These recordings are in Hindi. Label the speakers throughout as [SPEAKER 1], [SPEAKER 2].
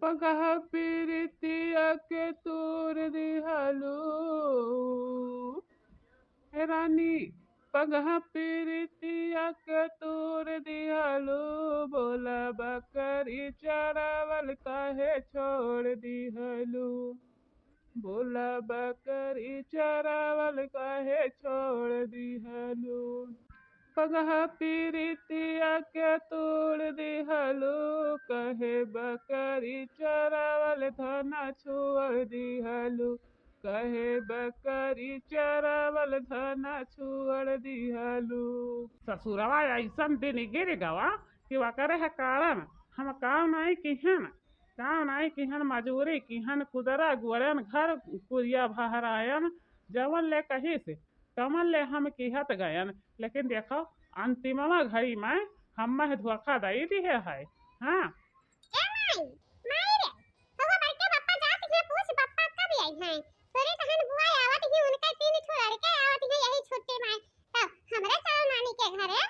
[SPEAKER 1] पगह पीरितिया के तूर दिहलू हे रानी। पगह पीरितिया के तूर दिहलू बोला बकरी चरावल काहे छोड़ दिहलू। बोला बकरी चरावल काहे छोड़ दिहलू। पगह पीरितिया के तोड़ दिहलू कहे बकरी चरावल धना छुअर दिहलू। कहे बकरी चरावल धना छुअर दिहलू। ससुरवा ऐसन दिन गिर गवा कि वकरे है कारण हम काम नहीं किहन। काम नहीं किहन मजूरी किहन कुदरा गुरन घर कुरिया बहरायन जवन ले कही से कमल ले हम किहत गयन। लेकिन देखो अंतिमवा घड़ी में हम धोखा दई दिए है। हाँ
[SPEAKER 2] ए माई माई रे हवा बड़के पप्पा जात ही पूछ पप्पा कब आई हैं। तोरे कहन बुआ आवत ही उनका तीन ठो लड़के आवत ही यही छुट्टी में तब हमरे चाव नानी के घरे।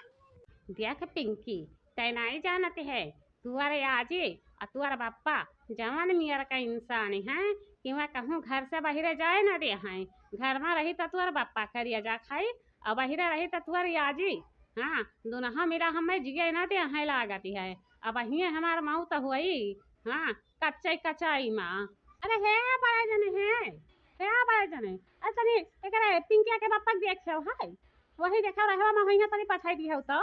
[SPEAKER 3] देख पिंकी तैनाई जानत है तुअरे आजी और तुअर बापा जवान मियर का इंसान है कि मैं कहूँ घर से बाहर जाए ना दे हैं। घर में रही तो तुअर बापा करिया जा खाई और बाहर रही तो तुअर आजी। हाँ दोनों मेरा हमें जिगे ना दे हैं लागती है। अब हिये हमार माऊ तो हुई। हाँ कच्चाई कचाई माँ अरे है बड़े जने है बड़े जने अच्छा नहीं एक पिंकिया के बापा देख है वही देखा रहे मैं वही तनी पछाई दी है तो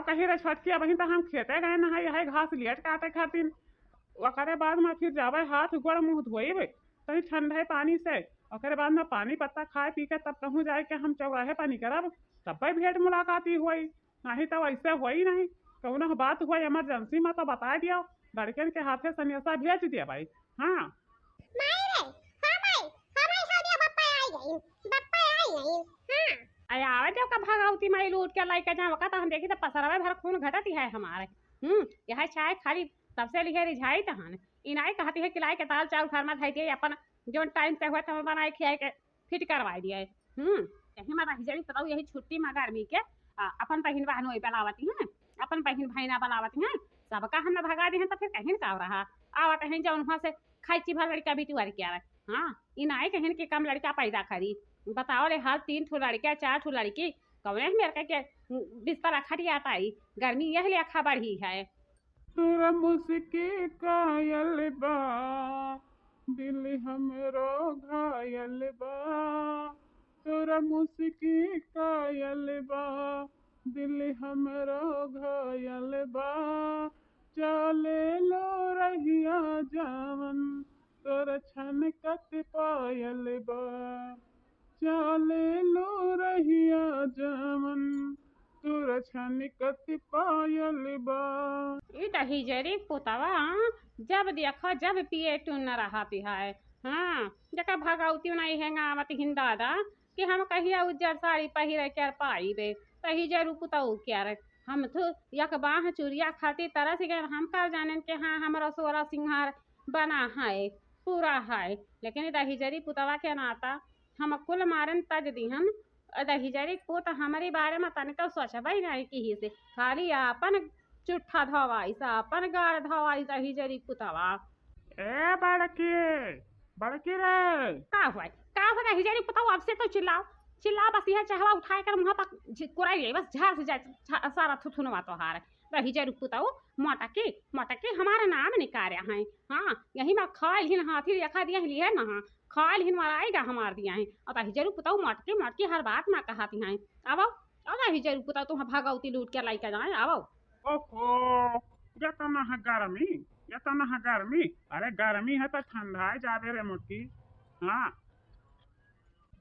[SPEAKER 1] कही रे छटकिया बहिन तो हम खेते गए ना है घास लियट काटे खातिर। ओकरे बाद में फिर जावे हाथ गोड़ मुंह धोइबे तनी ठंडे पानी से। ओकरे बाद में पानी पत्ता खाए पी के तब कहूँ जाए के हम चौराहे पानी करब तब भेंट मुलाकाती हुई। नहीं तो ऐसे हुई नहीं कहूँ बात हुआ इमरजेंसी में तो बता दिया लड़कन के हाथे सन्यासा भेज दिया भाई। हाँ
[SPEAKER 2] माई रे हां माई हमारे साथ पप्पा आई गई पप्पा आई गई। हां
[SPEAKER 3] अरे आवे जब का भगावती माई लूट के लाई के जाओ का तो हम देखी तो पसरावे भर खून घटती है हमारे। यह चाय खाली तब से लिखे रिझाई तहन इनाई कहती है किलाई के दाल चावल घर में खाई दिए अपन जो टाइम से हुआ था बनाए खियाए के फिट करवा दिए। यही मैं रही बताऊँ यही छुट्टी में गर्मी के अपन बहन बहन वही बनावती हैं अपन बहन बहना बनावती हैं सबका हमने भगा दी है तो फिर कहीं का रहा आवत है जो वहाँ से खाई भर लड़का भी तुअर क्या। हाँ इनाई कहीं के कम लड़का पैदा करी बताओ रे हाल 3 ठो लड़के 4 ठो लड़की कौन मेरे के बिस्तर खटिया पाई गर्मी यह लेखा बढ़ी है।
[SPEAKER 1] तोरा मुस्की कायल बा दिल हमरो घायल बा। तोरा मुस्की कायल बा दिल हमरो घायल बा। चले लो रहिया जावन तोर छनकत पायल बा। चले लो रहिया जावन तोर छनकत पायल बा।
[SPEAKER 3] दही जरी पुतवा जब देखो जब पिए टून न रहती है। हाँ जका भगावती नहीं है गावत हिंदादा कि हम कहिया उज्जर साड़ी पहिरे कर पाईबे तही जरू पुतऊ क्या हम तो यक बाह चूरिया खाती तरह से हम कर जाने के हाँ हमारा सोरा सिंहार बना है पूरा है। लेकिन दही जरी पुतवा के नाता हम कुल मारन तज दीहन दही जरी पुत हमारे बारे में तनिक तो सोचबई नहीं की से खाली अपन चुट्ठा धवाई सा अपन गाड़ धवाई दही जरी पुतवा।
[SPEAKER 1] ए बड़की रे
[SPEAKER 3] का हुआ दही जरी पुतवा अब से तो चिल्लाओ चिल्ला बस यह चाहवा उठाए कर मुँह पर कुराई बस झाड़ से जाए सारा थुथुनवा तोहार दही जरी पुतवा मोटकी हमारा नाम निकारा है। हाँ यही मैं खाल हिन हाथी रेखा दिया लिए ना खाल हिन मराएगा हमार दिया है और दही जरू पुतवा मोटकी हर बात में कहती हैं। अब दही जरू पुतवा तुम भागवती लूट के लाई के जाए अब
[SPEAKER 1] ओहो ये तो ना गर्मी अरे गर्मी है तो ठंडा जावे रे मुटकी। हाँ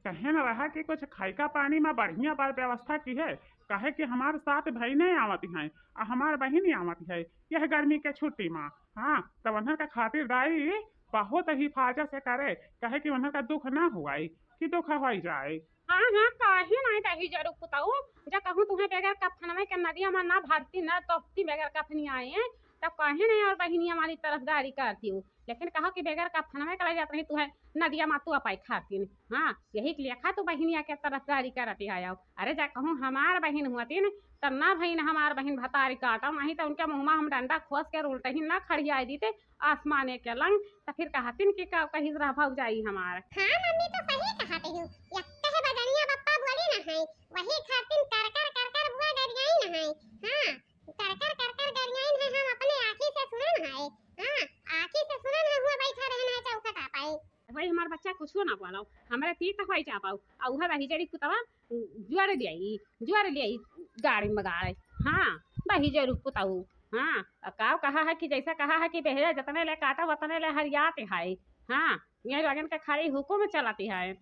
[SPEAKER 1] कहे न रहा कि कुछ खाई का पानी में बढ़िया बार व्यवस्था की है कहे कि हमारे साथ भाई नहीं आवती हैं और हमारे बहन ही आवती है यह गर्मी के छुट्टी में। हाँ तो उन्हर का खातिरदारी बहुत हिफाजत से करे कहे कि उन्हर का दुख ना हुआ कि दुख हो जाए।
[SPEAKER 3] हाँ काहे नहीं दही जरू पुताऊ जा कहूँ तुम्हें बगैर कफन में के नदिया में ना भागती ना तोपती बगैर कफनी आए तब कहे नहीं और बहिनी हमारी तरफदारी करती हूँ, लेकिन कहो कि बेगर का फनवे करा जाता नहीं तू है नदिया मातू अपाई खाती नहीं। हाँ यही के लिए खा तू बहिनिया के तरफदारी करती है। अरे जा कहूँ हमार बहन हुआती न तब ना भाई न हमार बहन भतारी काटा नहीं तो उनके मुँह में हम डंडा खोस के उल्टे ही ना खड़िया दी थे आसमाने के लंग, तो फिर कहती कि कहीं रह भाग जाई हमार।
[SPEAKER 2] हाँ मम्मी तो सही कहते हो, यक्का है बदनिया पप्पा बोली ना है वही खातिन कर कर बुआ गरियाई ना है। हाँ कर कर गरियाई है, हम अपने आंखी से सुनन है। हाँ आंखी से सुनन है, हुआ बैठा रहना है चौका का पाए
[SPEAKER 3] भाई हमार बच्चा कुछ ना बोलो हमारे तीर तक होई जा पाऊ आ उहे बही जड़ी कुतवा जुआर लियाई गाड़ी में गाड़े। हाँ बही जरूर कुताऊ। हाँ काव कहा है कि जैसा कहा है कि बहरा जतने ले काटा वतने ले हरियाते है। हाँ ये लगन के खाली हुकुम चलाती है।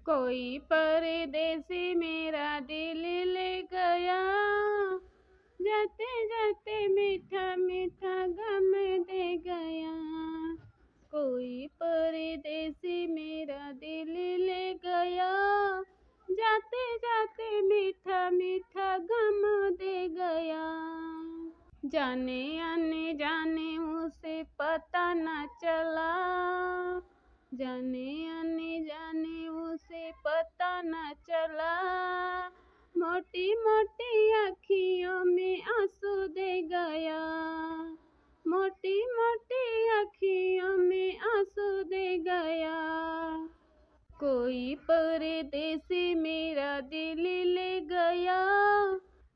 [SPEAKER 3] कोई परदेसी मेरा दिल ले गया, जाते जाते मीठा मीठा गम दे गया। कोई परदेसी मेरा दिल ले गया, जाते जाते मीठा मीठा गम दे गया। जाने आने जाने उसे पता न चला, जाने आने जाने उसे पता न चला। मोटी मोटी अखियों में आंसू दे गया, मोटी मोटी अखियों में आंसू दे गया। कोई परदेसी मेरा दिल ले गया,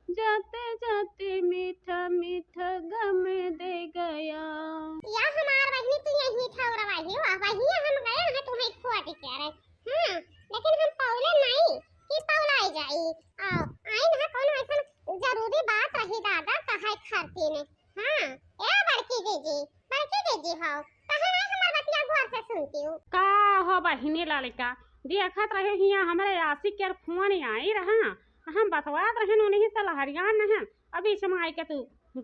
[SPEAKER 3] जाते जाते मीठा मीठा गम दे गया।
[SPEAKER 2] या हमार बहनी तू यही ठौरा वाही वही हम गए हैं तुम्हें खोटी कह रहे। हां लेकिन हम पौले नहीं कि पौलाई जाई आई ना कोनो ऐसा जरूरी बात रही दादा कहे खरती ने। हां ए बड़की दीदी हो कहे नहीं हमार बतिया गौर से सुनती हूं
[SPEAKER 3] का हो बहिनी लड़का देखत रहे हिया हमरे आशिक के फोन आई रहा हम बतवात रहे उन्हीं से लहरियान नहीं अभी समय के तू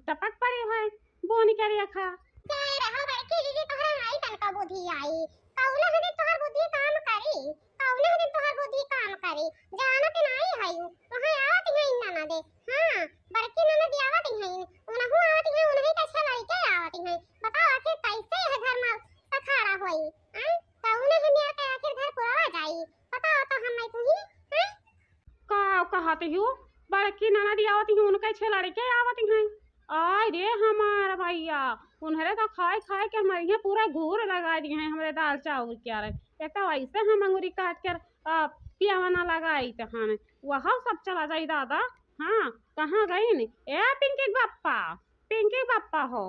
[SPEAKER 3] टपक पड़ी है बोनी करे खा
[SPEAKER 2] जाए रहा बड़की दीदी तोहरा आई तन का बुद्धि आई कौले हने तोहर बुद्धि काम करी कौले हने तोहर बुद्धि काम करी जानत नहीं है वहां आवत है इंना ना दे। हां बड़की ननद आवत है उनहु आवत है उन्हीं का छलाई के आवत है बताओ आखिर कैसे है घर में सखाड़ा होई हैं कौले हने के आखिर घर पुरावा जाई बताओ तो हम नहीं तू ही हैं
[SPEAKER 3] का कहते हो बड़की ननद आवत ही उनके छलड़ी के आवत हैं। आय रे हमारा भैया उन्हें तो खाए खाए के हमारे यहाँ पूरा घूर लगा दिए हैं हमारे दाल चावल के रहे एक तो वैसे हम अंगूरी काट कर पियावाना लगाई तहन वह सब चला जाई दादा। हाँ कहाँ गई न ए पिंकी बप्पा हो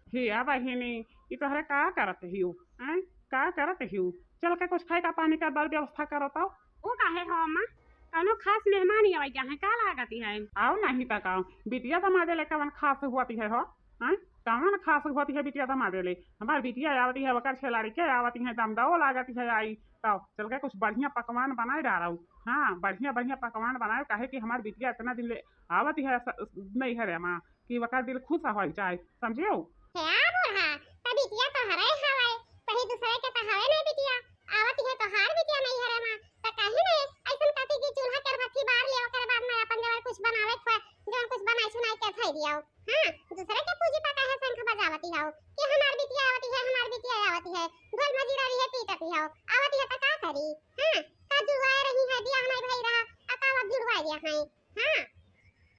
[SPEAKER 1] हिया बहिनी ये तोहरे का करत हियो हैं का करत हियो चल के कुछ खाए का पानी का बल व्यवस्था करत आओ।
[SPEAKER 3] वो काहे हो अम्मा कौनो खास मेहमान आई है का लागती है
[SPEAKER 1] आओ नहीं तक आओ बिटिया दमादे ले कवन खास हुआती है हो हैं कवन खास हुआती है बिटिया दमादे ले हमार बिटिया आवती है वकर छेलाड़ी के आवती है दमदाओ लागती है आई तो चल के कुछ बढ़िया पकवान बनाए डाल रहा। हाँ बढ़िया बढ़िया पकवान बनाए काहे कि हमार बिटिया इतना दिन ले आवती है नहीं है रे माँ कि वकर दिल खुश हो जाए समझियो।
[SPEAKER 2] है बूढ़ा त बिटिया तो हरे हवे कहीं दूसरे के तो हवे नहीं बिटिया आवत है तो हार बिटिया नहीं हरे मां त काहे नहीं ऐसन कहती कि चूल्हा कर भट्टी बार ले ओकर बाद में अपन जवन कुछ बनावे खा जवन कुछ बनाई सुनाई के खाई दियो। हां दूसरे के पूजी पा काहे शंख बजावती हो कि हमार बिटिया आवती है ढोल मजीरा रही है पीटती हो आवती है त का करी। हां का जुड़वा रही है बियाह नहीं भई रहा अकावा जुड़वा दिया है।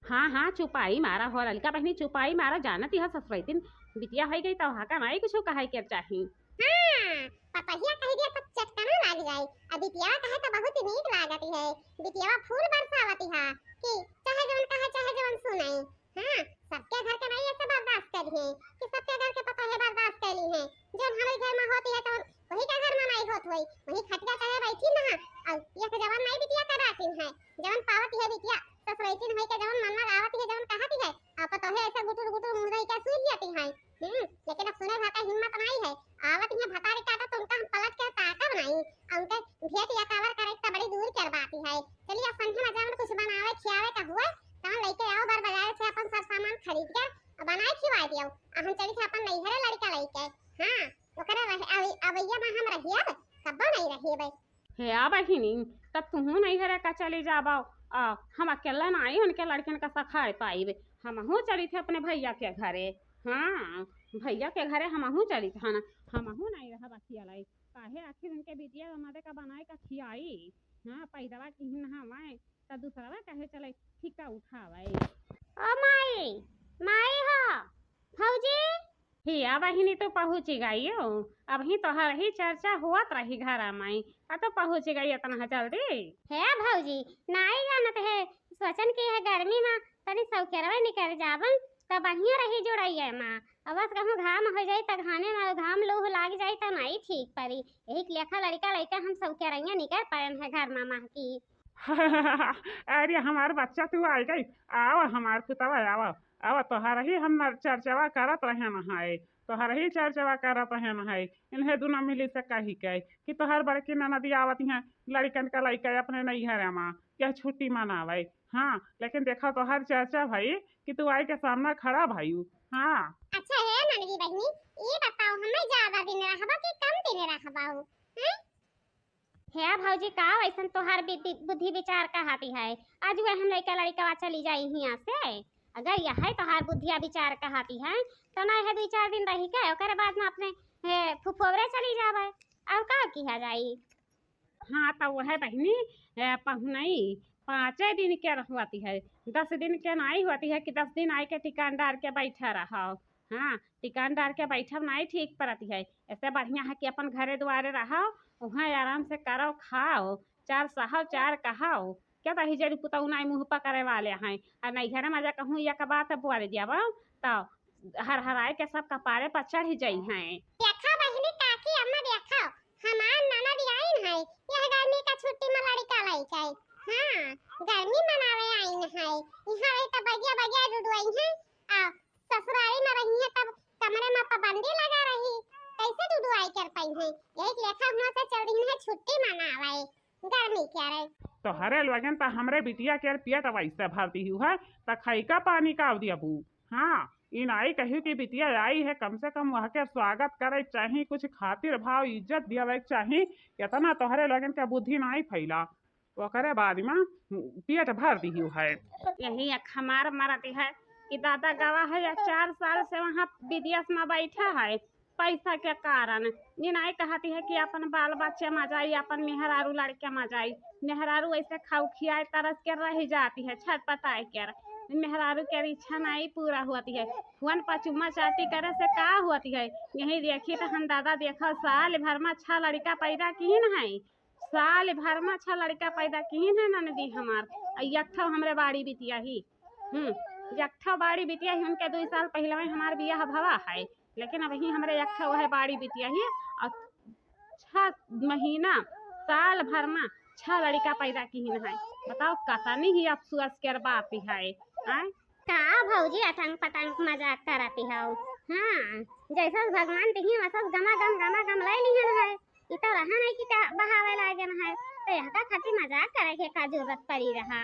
[SPEAKER 2] हां
[SPEAKER 3] हाँ चुपाई मारा हो ललका बहनी चुपाई मारा जानती है ससुरैतिन बिटिया हो गई तो हाका नहीं कुछ कहे के चाही।
[SPEAKER 2] हां पपहिया कह दिया तो चटकना लाग जाए अब बिटिया कहे तो बहुत नीक लागती है बिटिया फूल बरसावती है कि चाहे जवन कहे चाहे जवन सुनाई। हां सबके घर के नहीं ऐसे बर्दाश्त करी है कि सबके घर के पता है बर्दाश्त करी है जब हमारे घर में होती है तो वही का घर में नहीं होत होई वही खटिया चाहे बैठी ना और ये के जवन नहीं बिटिया कराती है जवन पावती है बिटिया ससुरैतिन है के जवन मन में आवती है जवन कहती है आप तो है ऐसे गुटुर गुटुर मुंह रही के सूझ जाती है। लेकिन अब सुने भाका हिम्मत नहीं है आवत है भतारी काटा तो उनका हम पलट कर ताका बनाई उनके भेट या कावर करे तो बड़ी दूर करवाती है। चलिए अब संध्या में जावन कुछ बनावे खियावे का हुआ तब लेके आओ बार बाजार से अपन सब सामान खरीद के बनाए खिवा दियो हम चली थे अपन नैहरे लड़का लेके। हां ओकरे अवैया में हम रहिए कब नहीं रहिए बे
[SPEAKER 3] हे आ बहिनी तब तू नहीं हरे का चली जाबो हम अकेला नहीं उनके लड़कन का सखाए पाइबे हम चली थे अपने भैया के घरे। हाँ भैया के घरे हमहू चली था ना, हमहू नहीं रहा बखिया लाई काहे आखिर उनके बिटिया हमारे का बनाए का खियाई। हाँ पैदवा की नहावाए तो दूसरा कहे चले ठीका उठावाए।
[SPEAKER 2] ओ माई, माई हो, भौजी।
[SPEAKER 3] हिया बहिनी तो पहुँच गई हो, अब ही तो हर ही चर्चा हुआ रही घर माई, अब तो पहुँच गई इतना जल्दी।
[SPEAKER 2] है भौजी, नहीं जानत है, सोचन की है गर्मी में तनी सौकेरवा निकल जावन तब बढ़िया रही जुड़ाई है माँ। अब बस कहूँ घाम हो जाई त घाने में घाम लूह लाग जाई त नहीं ठीक परी। यही लेखा लड़का लड़का हम सौकेरैया निकल पायन है घर मामा की।
[SPEAKER 1] अरे हमार बच्चा तू आ गई, आओ हमार पुतवा आओ आओ, तोहर ही हम चर्चवा करत रहे न है, तोहर ही चर्चवा करत रहे न है। इन्हें दोनों मिली से कही के कि तोहर बड़की ननदी आवत है लड़कन का लड़का अपने नैहर माँ क्या छुट्टी मनावे। हाँ लेकिन देखा तोहर चर्चा भाई कि तू आई के सामना खड़ा भाई। हाँ
[SPEAKER 2] अच्छा है ननदी बहनी, ये बताओ हमें ज्यादा दिन रहबा कि कम दिन रहबा हो? है भौजी का वैसन तोहार बुद्धि विचार का हाथी है। आज वह हम लड़का लड़का चली जाई यहाँ से, अगर यह है तोहार बुद्धिया विचार का हाथी है तो ना है 2-4 दिन रही के ओकरे बाद में अपने फुफोरे चली जावे और का किया जाई।
[SPEAKER 3] हाँ तो वह बहनी पहुनई 5 दिन के रहती है, 10 दिन के नहीं होती है कि 10 दिन आई के टिकान डाल के बैठा रहो। हाँ टिकान डाल के बैठब नहीं ठीक पड़ती है, ऐसे बढ़िया है कि अपन घरे द्वारे रहो, वहाँ आराम से करो खाओ, 4 सहो 4 कहो, क्या तही जरी पुतऊ नहीं मुँह पकड़े वाले हैं। और नहीं घर मजा कहूँ या का बात बोल दिया तो हर हराए के सब कपारे पर चढ़ जाई हैं।
[SPEAKER 2] देखा बहनी काकी अम्मा देखा हमार ननद आइन है, यह गर्मी का छुट्टी में लड़का लइका। हां गर्मी मनावे आइन है, यहां रहे त बगिया बगिया डुडुआई है आ ससुराली में रही है तब कमरे में पाबंदी लगा रही, कैसे डुडुआई कर पाई है। एक लेखा हुआ से चल रही है छुट्टी मनावे गर्मी के रे।
[SPEAKER 1] तो हरे लगन तो हमरे बिटिया के पेट वैसे भरती हुआ है तो खाई का पानी का दिया बू। हाँ इन आई कहू कि बिटिया आई है कम से कम वह के स्वागत करे चाहिए, कुछ खातिर भाव इज्जत दिया चाहिए, इतना तोहरे लगन के बुद्धि नहीं फैला ओकरे बाद में पेट भर दी है।
[SPEAKER 3] यही हमार मरती है कि दादा गवा है या 4 साल से वहाँ विदेश में बैठा है पैसा के कारण। ये नहीं कहती है कि अपन बाल बच्चे में जाई, अपन मेहरारू लड़के में जाई, मेहरारू ऐसे खाऊ खियाए तरस के रह जाती है छत पताए कर, मेहरारू के इच्छा नहीं पूरा होती है। फोन पर चुम्मा चाटी करे से का होती है। यही देखी तो हम दादा देखो साल भर में 6 लड़का पैदा की न है, साल भर में 6 लड़का पैदा की है ननदी हमार। यठो हमरे बाड़ी बिटिया ही यठो बाड़ी बिटिया ही, उनके 2 साल पहले में हमार बियाह भवा है, लेकिन अभी हमरे यठो वह बाड़ी बिटिया ही और 6 महीना साल भर में 6 लड़का पैदा की है। बताओ कतनी ही अफसोस कर बात है।
[SPEAKER 2] का भौजी अटंग पतंग मजाक करती हो। हाँ जैसा भगवान दिही वैसा गमा गम ले लिहन है, ई तो रहा नहीं कि बहावे लागे है, तो यह का खातिर मजाक करे के का जरूरत पड़ी रहा।